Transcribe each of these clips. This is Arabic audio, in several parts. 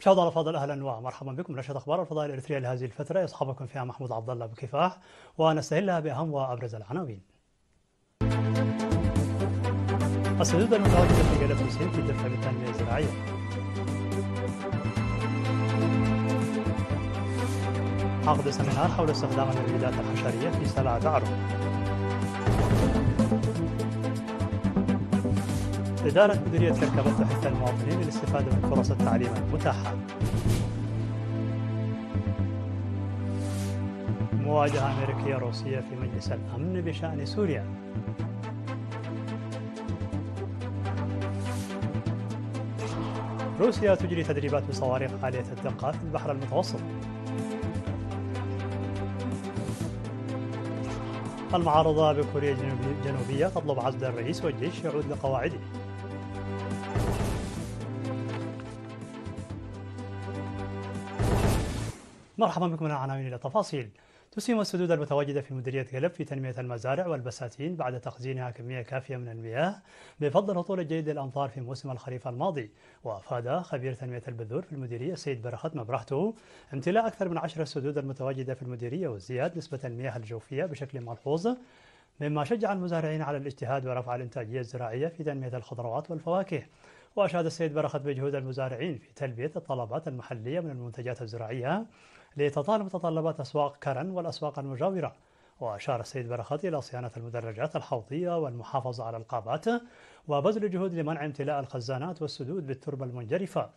مشاهدينا الافاضل، اهلا ومرحبا بكم. نشرة اخبار الفضاء الاريتريه لهذه الفتره يصحبكم فيها محمود عبد الله بكفاح، ونستهلها باهم وابرز العناوين. السدود المتواجده في جلب حسين في الدفع بالتنميه الزراعيه. عقد سمينار حول استخدام المبيدات الحشريه في سلع دعرو. إدارة مديرية كركبة تحث المواطنين للاستفادة من فرص التعليم المتاحة. مواجهة أمريكية روسية في مجلس الأمن بشأن سوريا. روسيا تجري تدريبات بصواريخ عالية الدقة في البحر المتوسط. المعارضة بكوريا الجنوبية تطلب عزل الرئيس والجيش يعود لقواعده. مرحبا بكم من العناوين إلى التفاصيل. تسهم السدود المتواجدة في مديرية جلب في تنمية المزارع والبساتين بعد تخزينها كمية كافية من المياه بفضل الهطول الجيد للأمطار في موسم الخريف الماضي. وأفاد خبير تنمية البذور في المديرية السيد برخت مبرهته امتلاء أكثر من 10 السدود المتواجدة في المديرية وازدياد نسبة المياه الجوفية بشكل ملحوظ، مما شجع المزارعين على الاجتهاد ورفع الإنتاجية الزراعية في تنمية الخضروات والفواكه. وأشاد السيد برخت بجهود المزارعين في تلبية الطلبات المحلية من المنتجات الزراعية لتطال متطلبات أسواق كرن والأسواق المجاورة. وأشار السيد برخت إلى صيانة المدرجات الحوضية والمحافظة على القابات وبذل جهود لمنع امتلاء الخزانات والسدود بالتربة المنجرفة.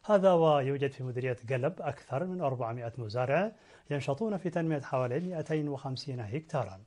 هذا ويوجد في مديرية جلب أكثر من 400 مزارع ينشطون في تنمية حوالي 250 هكتارا.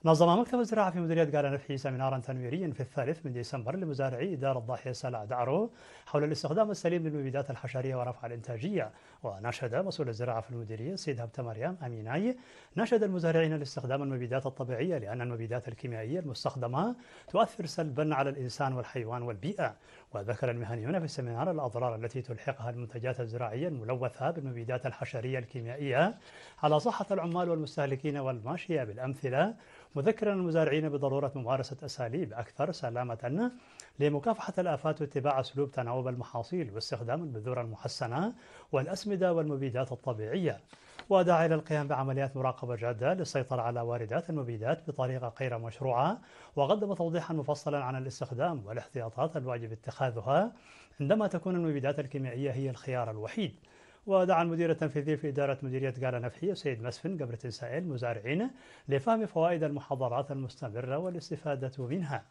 نظم مكتب الزراعة في مديرية قال نفحي سمينارا تنويريا في 3 ديسمبر لمزارعي إدارة ضاحية سلع دعرو حول الاستخدام السليم للمبيدات الحشرية ورفع الإنتاجية. وناشد مسؤول الزراعة في المديرية السيد هبت مريم أميناي ناشد المزارعين لاستخدام المبيدات الطبيعية، لأن المبيدات الكيميائية المستخدمة تؤثر سلبا على الإنسان والحيوان والبيئة. وذكر المهنيون في السمينار الأضرار التي تلحقها المنتجات الزراعية الملوثة بالمبيدات الحشرية الكيميائية على صحة العمال والمستهلكين والماشية بالأمثلة، مذكرا المزارعين بضرورة ممارسة أساليب أكثر سلامة لمكافحة الآفات واتباع أسلوب تناوب المحاصيل واستخدام البذور المحسنة والأسمدة والمبيدات الطبيعية. ودعا إلى القيام بعمليات مراقبة جادة للسيطرة على واردات المبيدات بطريقة غير مشروعة، وقدم توضيحا مفصلا عن الاستخدام والاحتياطات الواجب اتخاذها عندما تكون المبيدات الكيميائية هي الخيار الوحيد. ودعا المدير التنفيذي في إدارة مديرية قال نفحي السيد مسفن قبر تنسائل المزارعين لفهم فوائد المحاضرات المستمرة والاستفادة منها.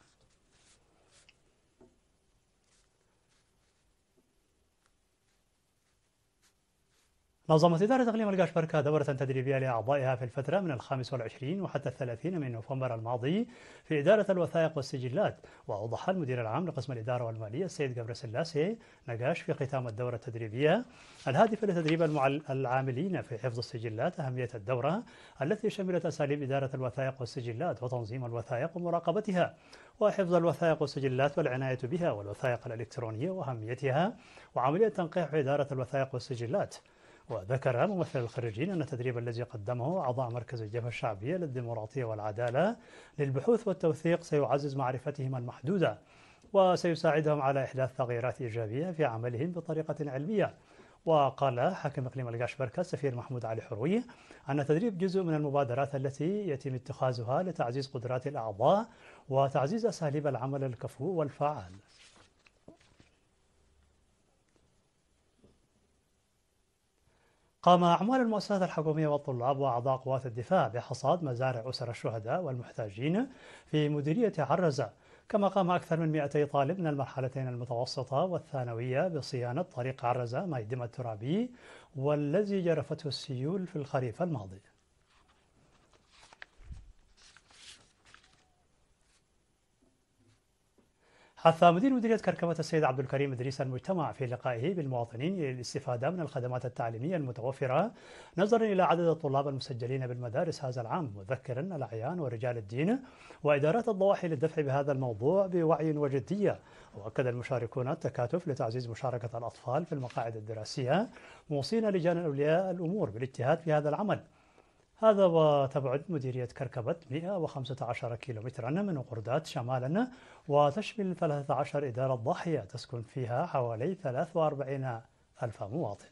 نظمت إدارة إقليم القاشبركة دورة تدريبية لأعضائها في الفترة من 25 وحتى 30 من نوفمبر الماضي في إدارة الوثائق والسجلات. وأوضح المدير العام لقسم الإدارة والمالية السيد قبر سلاسي نقاش في ختام الدورة التدريبية الهادفة لتدريب العاملين في حفظ السجلات أهمية الدورة التي شملت أساليب إدارة الوثائق والسجلات وتنظيم الوثائق ومراقبتها، وحفظ الوثائق والسجلات والعناية بها، والوثائق الإلكترونية وأهميتها، وعملية تنقيح في إدارة الوثائق والسجلات. وذكر ممثل الخريجين أن التدريب الذي قدمه أعضاء مركز الجبهة الشعبية للديمقراطية والعدالة للبحوث والتوثيق سيعزز معرفتهم المحدودة وسيساعدهم على إحداث تغييرات إيجابية في عملهم بطريقة علمية. وقال حاكم إقليم القاشبركة السفير محمود علي حروي أن التدريب جزء من المبادرات التي يتم اتخاذها لتعزيز قدرات الأعضاء وتعزيز أساليب العمل الكفؤ والفعال. قام أعمال المؤسسات الحكومية والطلاب وأعضاء قوات الدفاع بحصاد مزارع أسر الشهداء والمحتاجين في مديرية عرزة، كما قام أكثر من 200 طالب من المرحلتين المتوسطة والثانوية بصيانة طريق عرزة ميدمة الترابي والذي جرفته السيول في الخريف الماضي. حث مدير مديرية كركبة السيد عبد الكريم إدريس المجتمع في لقائه بالمواطنين للاستفادة من الخدمات التعليمية المتوفرة نظرا إلى عدد الطلاب المسجلين بالمدارس هذا العام، مذكرا الأعيان ورجال الدين وإدارات الضواحي للدفع بهذا الموضوع بوعي وجدية. وأكد المشاركون التكاتف لتعزيز مشاركة الأطفال في المقاعد الدراسية، موصين لجان أولياء الأمور بالاجتهاد في هذا العمل. هذا وتبعد مديرية كركبت 115 كيلومترا من قردات شمالا، وتشمل 13 إدارة ضاحية تسكن فيها حوالي 43 ألف مواطن.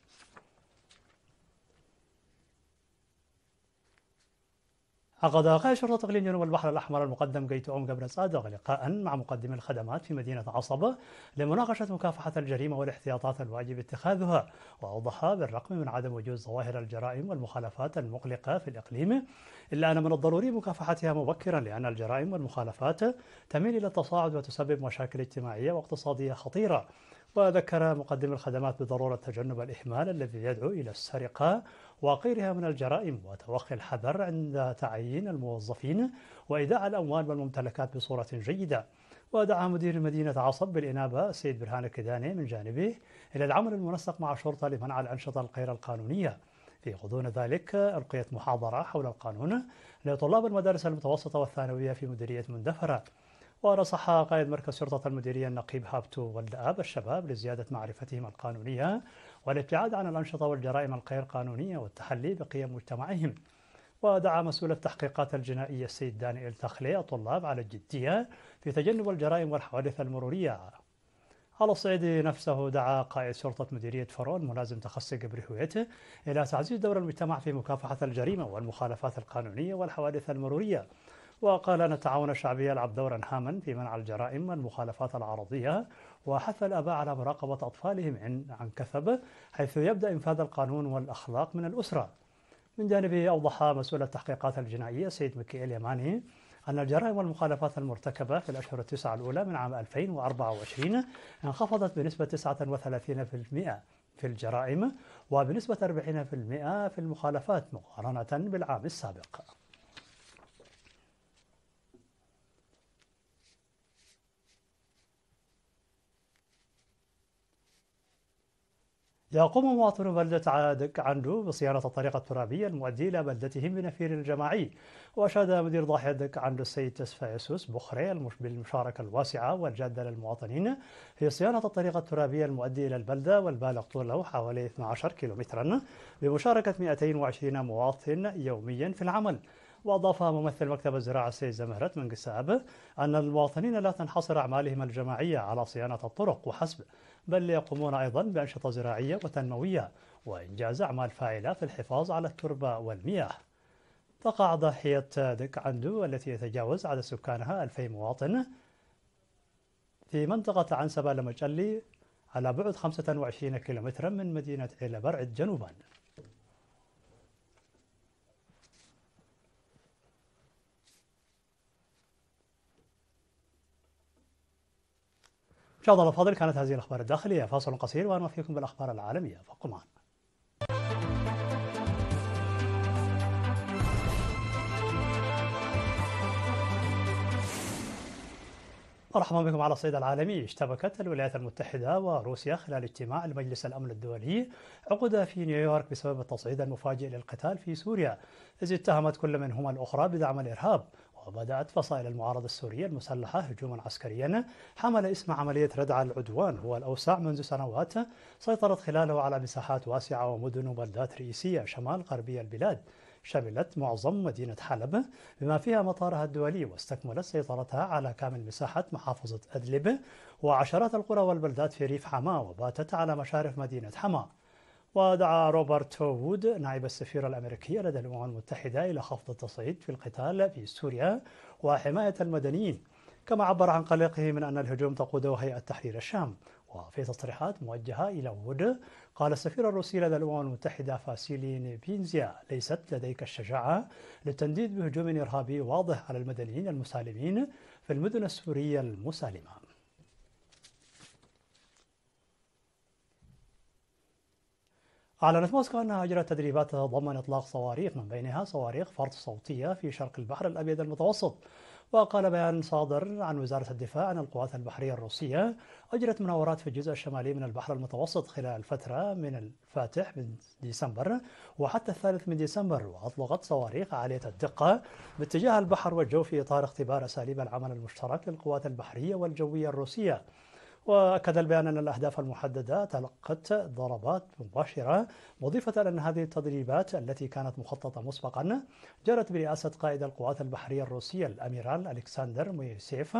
عقد قائد شرطة إقليم جنوب البحر الأحمر المقدم قيت قبل صادق لقاء مع مقدمي الخدمات في مدينة عصبة لمناقشة مكافحة الجريمة والاحتياطات الواجب اتخاذها، وأوضح بالرغم من عدم وجود ظواهر الجرائم والمخالفات المقلقة في الإقليم إلا أن من الضروري مكافحتها مبكرا، لأن الجرائم والمخالفات تميل إلى التصاعد وتسبب مشاكل اجتماعية واقتصادية خطيرة. وذكر مقدم الخدمات بضرورة تجنب الإهمال الذي يدعو إلى السرقة وغيرها من الجرائم، وتوخي الحذر عند تعيين الموظفين وإيداع الأموال والممتلكات بصورة جيدة. ودعا مدير مدينة عصب بالإنابة السيد برهان الكداني من جانبه إلى العمل المنسق مع الشرطة لمنع الأنشطة الغير القانونية. في غضون ذلك ألقيت محاضرة حول القانون لطلاب المدارس المتوسطة والثانوية في مديرية مندفرة. ونصح قائد مركز شرطة المديرية النقيب هابتو والدآب الشباب لزيادة معرفتهم القانونية والابتعاد عن الأنشطة والجرائم الغير قانونية والتحلي بقيم مجتمعهم. ودعا مسؤول التحقيقات الجنائية السيد دانيال تخلي الطلاب على الجدية في تجنب الجرائم والحوادث المرورية. على الصعيد نفسه دعا قائد شرطة مديرية فرون ملازم تخصص قبر هويته إلى تعزيز دور المجتمع في مكافحة الجريمة والمخالفات القانونية والحوادث المرورية، وقال أن التعاون الشعبي يلعب دورا هاما في منع الجرائم والمخالفات العرضية، وحث الآباء على مراقبة أطفالهم عن كثب حيث يبدأ إنفاذ القانون والأخلاق من الأسرة. من جانبه أوضح مسؤول التحقيقات الجنائية سيد ميكائيل يماني أن الجرائم والمخالفات المرتكبة في الأشهر التسعة الأولى من عام 2024 انخفضت بنسبة 39% في الجرائم وبنسبة 40% في المخالفات مقارنة بالعام السابق. يقوم مواطنو بلدة دك عندو بصيانة الطريق الترابي المؤدي إلى بلدتهم بنفير الجماعي. وأشاد مدير ضاحية دك عندو السيد تسفى يسوس بخري بالمشاركة الواسعة والجادة للمواطنين في صيانة الطريق الترابي المؤدي إلى البلدة والبالغ طوله حوالي 12 كيلومترا بمشاركة 220 مواطن يوميا في العمل. وأضاف ممثل مكتب الزراعة السيد زمهرت من قساب أن المواطنين لا تنحصر أعمالهم الجماعية على صيانة الطرق وحسب، بل يقومون أيضا بأنشطة زراعية وتنموية وإنجاز أعمال فاعلة في الحفاظ على التربة والمياه. تقع ضاحية دك عندو التي يتجاوز عدد سكانها 2000 مواطن في منطقة عنسبة لمجلي على بعد 25 كيلومترا من مدينة عيلة برعد جنوبا. مشاهدينا الأفاضل، كانت هذه الأخبار الداخلية. فاصل قصير ونوفيكم بالأخبار العالمية، فابقوا معنا. مرحبا بكم. على الصعيد العالمي، اشتبكت الولايات المتحدة وروسيا خلال اجتماع المجلس الأمن الدولي عقد في نيويورك بسبب التصعيد المفاجئ للقتال في سوريا، إذ اتهمت كل منهما الأخرى بدعم الإرهاب. وبدأت فصائل المعارضة السورية المسلحة هجوما عسكريا حمل اسم عملية ردع العدوان، هو الأوسع منذ سنوات سيطرت خلاله على مساحات واسعة ومدن وبلدات رئيسية شمال غربي البلاد، شملت معظم مدينة حلب بما فيها مطارها الدولي، واستكملت سيطرتها على كامل مساحة محافظة أدلب وعشرات القرى والبلدات في ريف حماة، وباتت على مشارف مدينة حماة. ودعا روبرت وود نائب السفير الأمريكي لدى الأمم المتحدة إلى خفض التصعيد في القتال في سوريا وحماية المدنيين، كما عبر عن قلقه من أن الهجوم تقوده هيئة تحرير الشام. وفي تصريحات موجهة إلى وود قال السفير الروسي لدى الأمم المتحدة فاسيلي نيبينزيا: ليست لديك الشجاعة للتنديد بهجوم إرهابي واضح على المدنيين المسالمين في المدن السورية المسالمة. أعلنت موسكو أنها أجرت تدريبات تتضمن إطلاق صواريخ، من بينها صواريخ فرد صوتية في شرق البحر الأبيض المتوسط. وقال بيان صادر عن وزارة الدفاع أن القوات البحرية الروسية أجرت مناورات في الجزء الشمالي من البحر المتوسط خلال الفترة من الفاتح من ديسمبر وحتى 3 من ديسمبر، وأطلقت صواريخ عالية الدقة باتجاه البحر والجو في إطار اختبار أساليب العمل المشترك للقوات البحرية والجوية الروسية. وأكد البيان أن الأهداف المحددة تلقت ضربات مباشرة، مضيفة أن هذه التدريبات التي كانت مخططة مسبقا جرت برئاسة قائد القوات البحرية الروسية الأميرال ألكسندر مويسيف،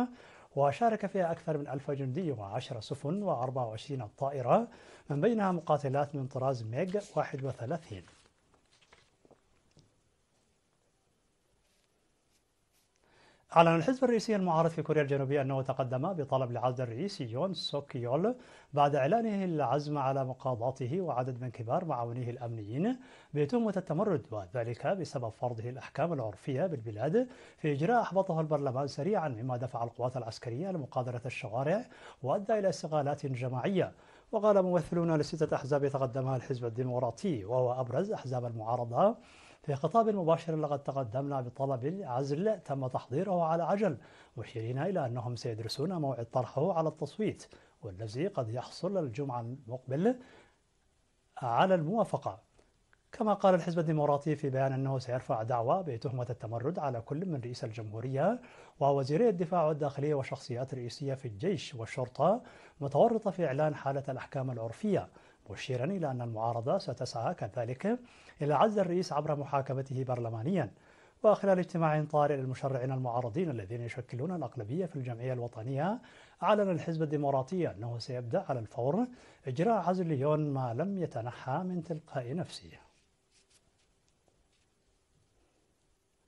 وشارك فيها أكثر من 1000 جندي و10 سفن و24 طائرة، من بينها مقاتلات من طراز ميغ 31. أعلن الحزب الرئيسي المعارض في كوريا الجنوبية أنه تقدم بطلب لعزل الرئيس يون سوك يول بعد إعلانه العزم على مقاضاته وعدد من كبار معاونيه الأمنيين بتهمة التمرد، وذلك بسبب فرضه الأحكام العرفية بالبلاد في إجراء أحبطه البرلمان سريعا، مما دفع القوات العسكرية لمقاطرة الشوارع وأدى إلى استقالات جماعية. وقال ممثلون ل6 أحزاب تقدمها الحزب الديمقراطي وهو أبرز أحزاب المعارضة في خطاب مباشر: لقد تقدمنا بطلب العزل تم تحضيره على عجل، مشيرين إلى أنهم سيدرسون موعد طرحه على التصويت، والذي قد يحصل الجمعة المقبل على الموافقة. كما قال الحزب الديمقراطي في بيان أنه سيرفع دعوى بتهمة التمرد على كل من رئيس الجمهورية ووزيري الدفاع والداخلية وشخصيات رئيسية في الجيش والشرطة متورطة في إعلان حالة الأحكام العرفية، مشيرا إلى أن المعارضة ستسعى كذلك إلى عزل الرئيس عبر محاكمته برلمانيا. وخلال اجتماع طارئ للمشرعين المعارضين الذين يشكلون الأغلبية في الجمعية الوطنية، أعلن الحزب الديمقراطي أنه سيبدأ على الفور إجراء عزل يون ما لم يتنحى من تلقاء نفسه.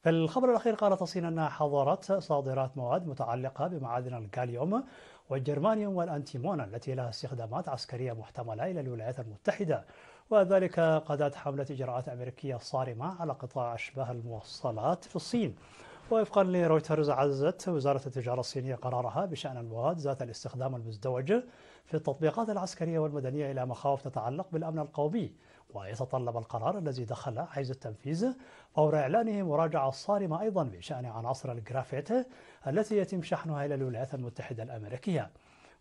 في الخبر الأخير، قالت الصين أنها حظرت صادرات مواد متعلقة بمعادن الغاليوم والجرمانيوم والأنتيمون التي لها استخدامات عسكرية محتملة إلى الولايات المتحدة، وذلك قادت حملة إجراءات أمريكية صارمة على قطاع أشباه الموصلات في الصين. ووفقا لرويترز، عزت وزارة التجارة الصينية قرارها بشأن المواد ذات الاستخدام المزدوج في التطبيقات العسكرية والمدنية إلى مخاوف تتعلق بالأمن القومي، ويتطلب القرار الذي دخل حيز التنفيذ فور إعلانه مراجعة صارمة أيضا بشأن عناصر الجرافيت التي يتم شحنها إلى الولايات المتحدة الأمريكية.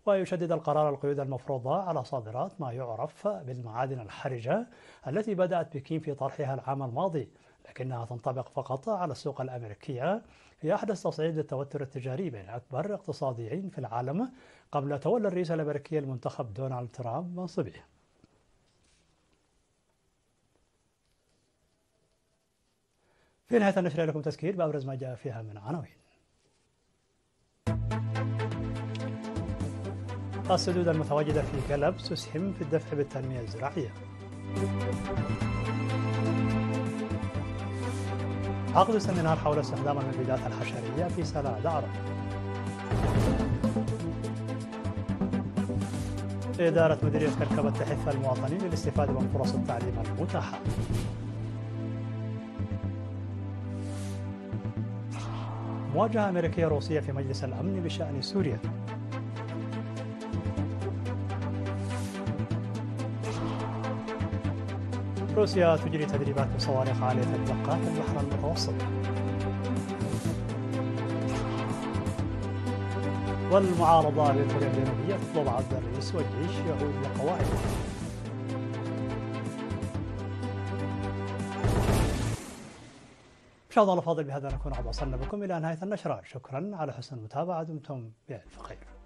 ويشدد القرار القيود المفروضة على صادرات ما يعرف بالمعادن الحرجة التي بدأت بكين في طرحها العام الماضي، لكنها تنطبق فقط على السوق الأمريكية في أحدث تصعيد للتوتر التجاري بين أكبر اقتصاديين في العالم قبل تولي الرئيس الأمريكي المنتخب دونالد ترامب منصبه. في نهاية النشرة لكم تذكير بأبرز ما جاء فيها من عناوين. السدود المتواجدة في قلب تسهم في الدفع بالتنمية الزراعية. عقد سمينار حول استخدام المبيدات الحشرية في سلاع دعرة. إدارة مديرية كركبة تحث المواطنين للاستفادة من فرص التعليم المتاحة. مواجهة أمريكية روسية في مجلس الأمن بشأن سوريا. روسيا تجري تدريبات بصواريخ عالية الدقة في البحر المتوسط. والمعارضة بكوريا الجنوبية تطلب عزل الرئيس والجيش يعود لقواعده. مشاهدينا الأفاضل، بهذا نكون قد وصلنا بكم إلى نهاية النشرة. شكرا على حسن المتابعة، دمتم بألف خير.